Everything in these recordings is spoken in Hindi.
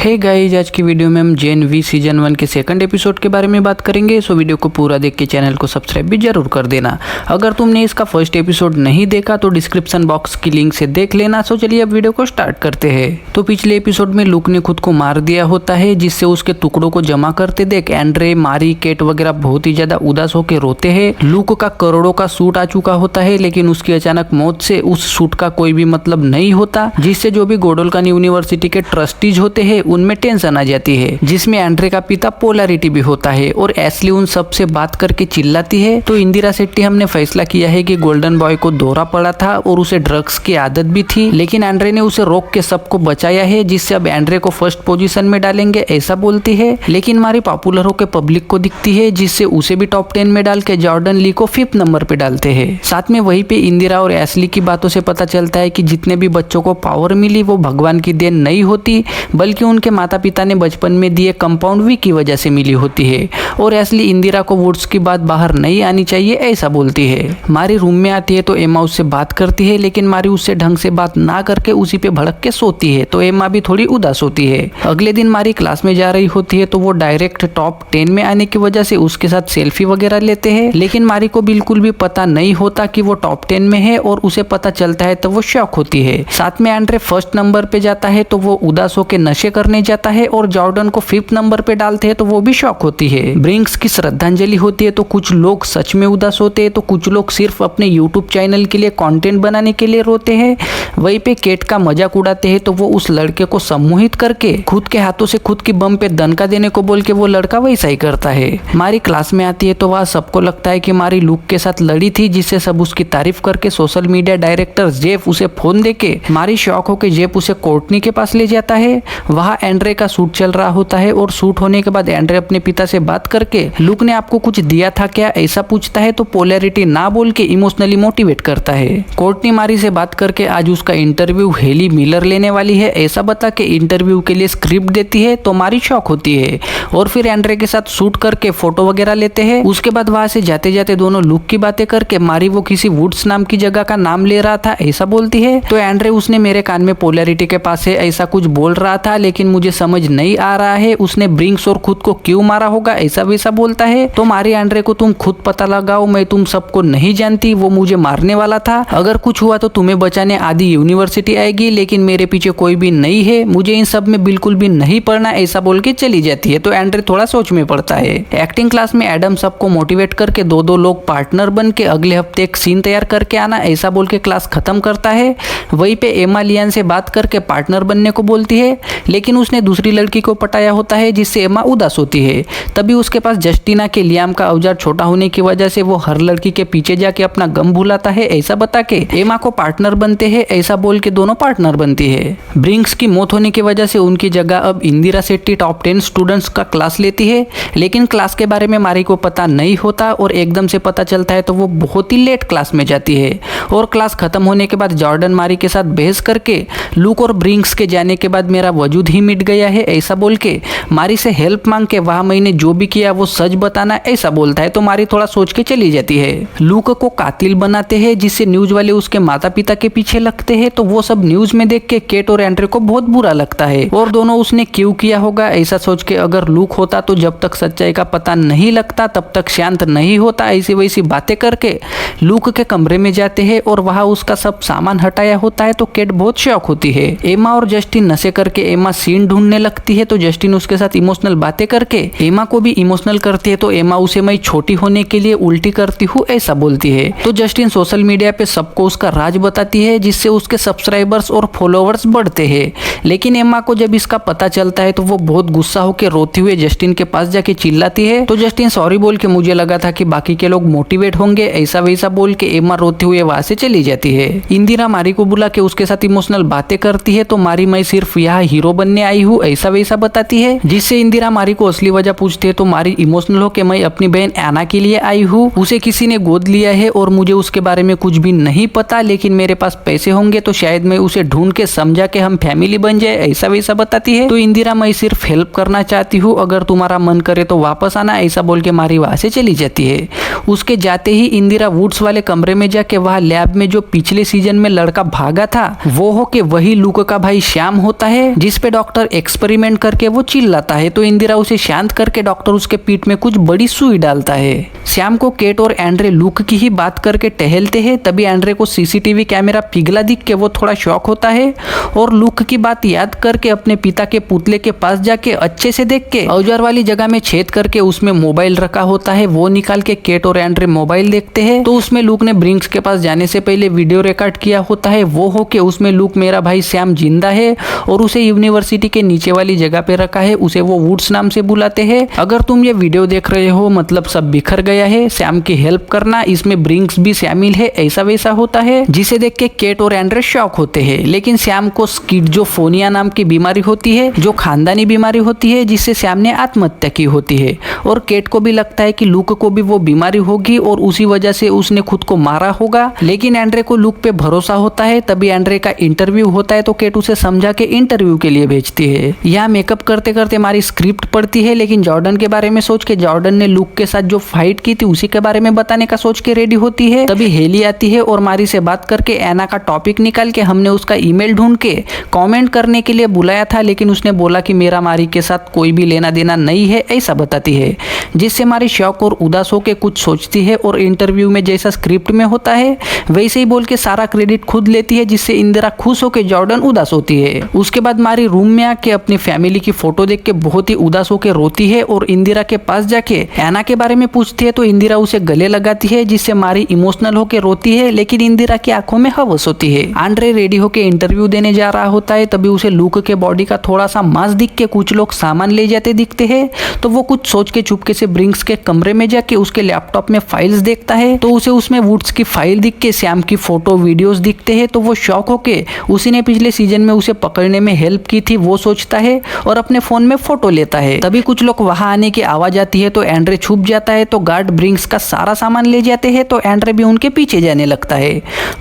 हे गाइस, आज की वीडियो में हम जेन वी सीजन 1 के सेकंड एपिसोड के बारे में बात करेंगे। सो वीडियो को पूरा देख के चैनल को सब्सक्राइब भी जरूर कर देना। अगर तुमने इसका फर्स्ट एपिसोड नहीं देखा तो डिस्क्रिप्शन बॉक्स की लिंक से देख लेना। सो चलिए अब वीडियो को स्टार्ट करते हैं। तो पिछले एपिसोड में लूक ने खुद को मार दिया होता है, जिससे उसके टुकड़ों को जमा करते देख एंड्रे, मारी, केट वगैरह बहुत ही ज्यादा उदास होकर रोते हैं। लूक का करोड़ों का सूट आ चुका होता है, लेकिन उसकी अचानक मौत से उस सूट का कोई भी मतलब नहीं होता, जिससे जो भी गोडोल्कन यूनिवर्सिटी के ट्रस्टीज होते हैं उनमें टेंशन आ जाती है, जिसमें एंड्रे का पिता पोलैरिटी भी होता है और एशली उन सब से बात करके चिल्लाती है। तो इंदिरा शेट्टी हमने फैसला किया है कि गोल्डन बॉय को दौरा पड़ा था और उसे ड्रग्स की आदत भी थी, लेकिन एंड्रे ने उसे रोक के सबको बचाया है, जिससे अब एंड्रे को फर्स्ट पोजीशन में डालेंगे ऐसा बोलती है। लेकिन मारी पॉपुलर होकर पब्लिक को दिखती है, जिससे उसे भी टॉप 10 में डाल के जॉर्डन ली को 5th नंबर पे डालते हैं। साथ में वहीं पे इंदिरा और एशली की बातों से पता चलता है कि जितने भी बच्चों को पावर मिली वो भगवान की देन नहीं होती, बल्कि उनके माता पिता ने बचपन में दिए कंपाउंड वी की वजह से मिली होती है। और एशली इंदिरा को वुड्स की बात बाहर नहीं आनी चाहिए ऐसा बोलती है। मारी रूम में आती है तो एम्मा उससे बात करती है, लेकिन मारी उससे ढंग से बात ना करके उसी पे भड़क के सोती है। तो एम्मा भी थोड़ी उदास होती है। अगले दिन मारी क्लास में जा रही होती है तो वो डायरेक्ट टॉप 10 में आने की वजह से उसके साथ सेल्फी वगैरह लेते हैं, लेकिन मारी को बिल्कुल भी पता नहीं होता कि वो टॉप 10 में है, और उसे पता चलता है तो वो शॉक होती है। साथ में एंड्रे फर्स्ट नंबर पे जाता है तो वो उदास होकर नशे करने जाता है, और जॉर्डन को 5th नंबर पे डालते हैं तो वो भी शॉक होती है। ब्रिंक्स की श्रद्धांजलि होती है तो कुछ लोग सच में उदास होते हैं, तो कुछ लोग सिर्फ अपने यूट्यूब चैनल के लिए कंटेंट बनाने के लिए रोते हैं। वहीं पे केट का मजाक उड़ाते हैं तो वो उस लड़के को सम्मोहित करके खुद के हाथों से खुद की बम पे दनका देने को बोल के वो लड़का वैसा ही करता है। मारी क्लास में आती है तो वह सबको लगता है कि मारी लूक के साथ लड़ी थी, जिससे सब उसकी तारीफ करके सोशल मीडिया डायरेक्टर जेफ उसे फोन देके मारी शॉक होकर जेफ उसे कोर्टनी के पास ले जाता है। वहाँ एंड्रे का शूट चल रहा होता है, और शूट होने के बाद एंड्रे अपने पिता से बात करके लूक ने आपको कुछ दिया था क्या ऐसा पूछता है, तो पोलैरिटी ना बोल के इमोशनली मोटिवेट करता है। कोर्टनी मारी से बात करके आज उसका इंटरव्यू हेली मिलर लेने वाली है ऐसा बता के इंटरव्यू के लिए स्क्रिप्ट देती है, तो मारी शॉक होती है। और फिर एंड्रे के साथ शूट करके फोटो वगैरह लेते हैं। उसके बाद वहां से जाते जाते दोनों लूक की बातें करके मारी वो किसी वुड्स नाम की जगह का नाम ले रहा था ऐसा बोलती है। तो एंड्रे उसने मेरे कान में पोलैरिटी के पास है ऐसा कुछ बोल रहा था, लेकिन मुझे समझ नहीं आ रहा है उसने ब्रिंक्स और खुद को क्यों मारा होगा ऐसा वैसा बोलता है। तो मारी एंड्रे को तुम खुद पता लगाओ, मैं तुम सबको नहीं जानती, वो मुझे मारने वाला था, अगर कुछ हुआ तो तुम्हें बचाने आधी यूनिवर्सिटी आएगी, लेकिन मेरे पीछे कोई भी नहीं है, मुझे इन सब में बिल्कुल भी नहीं पढ़ना ऐसा बोल के चली जाती है। तो एंड्रे थोड़ा सोच में पड़ता है। एक्टिंग क्लास में एडम सबको मोटिवेट करके दो लोग पार्टनर बन के अगले हफ्ते एक सीन तैयार करके आना ऐसा बोल के क्लास खत्म करता है। वहीं पे एम्मा लियान से बात करके पार्टनर बनने को बोलती है, लेकिन उसने दूसरी लड़की को पटाया होता है, जिससे एम्मा उदास होती है। तभी उसके पास जस्टिना के लियाम का औजार छोटा होने की वजह से वो हर लड़की के पीछे जाके अपना गम भुलाता है ऐसा बता के एम्मा को पार्टनर बनते हैं ऐसा बोल के दोनों पार्टनर बनती है। ब्रिंक्स की मौत होने की वजह से उनकी जगह अब इंदिरा शेट्टी टॉप 10 स्टूडेंट्स का क्लास लेती है, लेकिन क्लास के बारे में मारी को पता नहीं होता, और एकदम से पता चलता है तो वो बहुत ही लेट क्लास में जाती है। और क्लास खत्म होने के बाद जॉर्डन मारी के साथ बहस करके लूक और ब्रिंक्स के जाने के बाद मेरा वजूद ही मिट गया है ऐसा बोल के मारी से हेल्प मांग के वहां मैंने जो भी किया वो सच बताना ऐसा बोलता है। तो मारी थोड़ा सोच के चली जाती है। लूक को कातिल बनाते हैं, जिससे न्यूज वाले उसके माता पिता के पीछे लगते हैं, तो वो सब न्यूज में देख के केट और एंड्रे को बहुत बुरा लगता है, और दोनों उसने क्यों किया होगा ऐसा सोच के अगर लूक होता तो जब तक सच्चाई का पता नहीं लगता तब तक शांत नहीं होता ऐसी वैसी बातें करके लूक के कमरे में जाते हैं, और वहां उसका सब सामान हटाया होता है। तो केट बहुत शॉक होती है। एम्मा और जस्टिन नशे करके एम्मा सीन ढूंढने लगती है, तो जस्टिन उसके साथ इमोशनल बातें करके एम्मा को भी इमोशनल करती है। तो एम्मा उसे मैं छोटी होने के लिए उल्टी करती हूँ ऐसा बोलती है। तो जस्टिन सोशल मीडिया पे सबको उसका राज बताती है, जिससे उसके सब्सक्राइबर्स और फॉलोअर्स बढ़ते हैं। लेकिन एम्मा को जब इसका पता चलता है तो वो बहुत गुस्सा होकर रोते हुए जस्टिन के पास जाके चिल्लाती है। तो जस्टिन सॉरी बोल के मुझे लगा था कि बाकी के लोग मोटिवेट होंगे ऐसा वैसा बोल के एम्मा रोते हुए वहां से चली जाती है। इंदिरा मारी को बुला के उसके साथ इमोशनल बातें करती है, तो मारी मैं सिर्फ यहाँ हीरो बनने आई हूँ ऐसा वैसा बताती है, जिससे इंदिरा मारी को असली वजह पूछती है। तो मारी इमोशनल होकर मैं अपनी बहन एना के लिए आई हूँ, उसे किसी ने गोद लिया है और मुझे उसके बारे में कुछ भी नहीं पता, लेकिन मेरे पास पैसे होंगे तो शायद मैं उसे ढूंढ के समझा के हम फैमिली बन जाए ऐसा वैसा बताती है। तो इंदिरा मैं सिर्फ हेल्प करना चाहती हूँ, अगर तुम्हारा मन करे तो वापस आना ऐसा बोल के मारी वहां से चली जाती है। उसके जाते ही इंदिरा वुड्स वाले कमरे में जाके वहाँ लैब में जो पिछले सीजन में लड़का भागा था वो हो के वही लूक का भाई श्याम होता है, जिसपे डॉक्टर डॉक्टर एक्सपेरिमेंट करके वो चिल्लाता है तो इंदिरा उसे शांत करके डॉक्टर उसके पीठ में कुछ बड़ी सुई डालता है। श्याम को केट और एंड्रे लुक की ही बात करके टहलते हैं, तभी एंड्रे को सीसीटीवी कैमरा पिघला दिख के वो थोड़ा शॉक होता है और लुक की बात याद करके अपने पिता के पुतले के पास जाके अच्छे से देख के औजार वाली जगह में छेद करके उसमें मोबाइल रखा होता है वो निकाल के केट और एंड्रे मोबाइल देखते हैं तो उसमें लुक ने ब्रिंक्स के पास जाने से पहले वीडियो रिकॉर्ड किया होता है। वो हो के उसमें लुक मेरा भाई श्याम जिंदा है और उसे यूनिवर्सिटी के नीचे वाली जगह पे रखा है, उसे वो वुड्स नाम से बुलाते हैं। अगर तुम ये वीडियो देख रहे हो मतलब सब बिखर गया है, श्याम की हेल्प करना, इसमें ब्रिंक्स भी शामिल है, ऐसा वैसा होता है, जिसे देख के केट और एंड्रे शॉक होते हैं। लेकिन श्याम को स्किज़ोफ्रेनिया नाम की बीमारी होती है जो खानदानी बीमारी होती है जिससे श्याम ने आत्महत्या की होती है और केट को भी लगता है कि लुक को भी वो बीमारी होगी और उसी वजह से उसने खुद को मारा होगा। लेकिन एंड्रे को लुक पे भरोसा होता है। तभी एंड्रे का इंटरव्यू होता है तो केट उसे समझा के इंटरव्यू के लिए भेजती है। यहाँ मेकअप करते करते हमारी स्क्रिप्ट पढ़ती है लेकिन जॉर्डन के बारे में सोच के जॉर्डन ने लुक के साथ जो फाइट की थी उसी के बारे में बताने का सोच के रेडी होती है। तभी हेली आती है और मारी से बात करके एना का टॉपिक निकाल के हमने उसका ईमेल ढूंढ के कमेंट करने के लिए बुलाया था लेकिन उसने बोला कि मेरा मारी के साथ कोई भी लेना देना नहीं है, ऐसा बताती है, जिससे मारी शौक और उदास होकर कुछ सोचती है और इंटरव्यू में जैसा स्क्रिप्ट में होता है वैसे ही बोल के सारा क्रेडिट खुद लेती है, जिससे इंदिरा खुश होकर जॉर्डन उदास होती है। उसके बाद मारी रूम में आके अपनी फैमिली की फोटो देख के बहुत ही उदास होकर रोती है और इंदिरा के पास जाके एना के बारे में पूछती है तो इंदिरा उसे गले लगाती है, जिससे मारी इमोशनल होकर रोती है लेकिन इंदिरा की आंखों में हवस होती है। एंड्रे रेडी होकर इंटरव्यू देने जा रहा होता है तभी उसे लुक के बॉडी का थोड़ा सा मांस दिख के कुछ लोग सामान ले जाते दिखते हैं तो वो कुछ सोच के चुपके से ब्रिंक्स के कमरे में जाके उसके लैपटॉप में फाइल्स देखता है तो उसे उसमें वुड्स की फाइल दिख के श्याम की फोटो वीडियोस दिखते हैं तो वो शॉक होके उसी ने पिछले सीजन में उसे पकड़ने में हेल्प की थी वो सोचता है और अपने फोन में फोटो लेता है। तभी कुछ लोग वहां आने की आवाज आती है तो एंड्रे छुप जाता है तो गार्ड ब्रिंक्स का सारा सामान ले जाते हैं तो एंड्रे भी उनके पीछे जाने लगता है।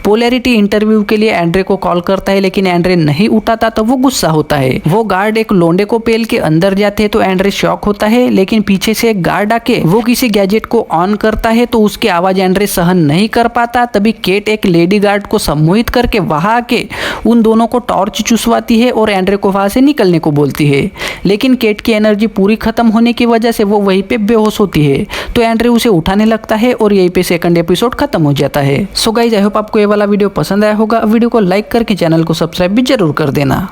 पोलैरिटी इंटरव्यू के लिए एंड्रे को कॉल करता है लेकिन एंड्रे नहीं उठाता तो वो गुस्सा होता है। वो गार्ड एक लोंडे को पेल के अंदर जाते हैं तो एंड्रे शॉक होता है लेकिन पीछे से एक गार्ड आके वो किसी गैजेट को ऑन करता है तो उसकी आवाज एंड्रे सहन नहीं कर पाता। तभी केट एक लेडी गार्ड को सम्मोहित करके वहां आके उन दोनों को टॉर्च चुसवाती है और एंड्रे को वहां से निकलने को बोलती है लेकिन केट की एनर्जी पूरी खत्म होने की वजह से वो वहीं पे बेहोश होती है तो एंड्रे उसे उठाने लगता है और यहीं पे सेकंड एपिसोड खत्म हो जाता है। सो गाइस, आई होप आपको ये वाला वीडियो पसंद आया होगा। वीडियो को लाइक करके चैनल को सब्सक्राइब भी जरूर कर देना।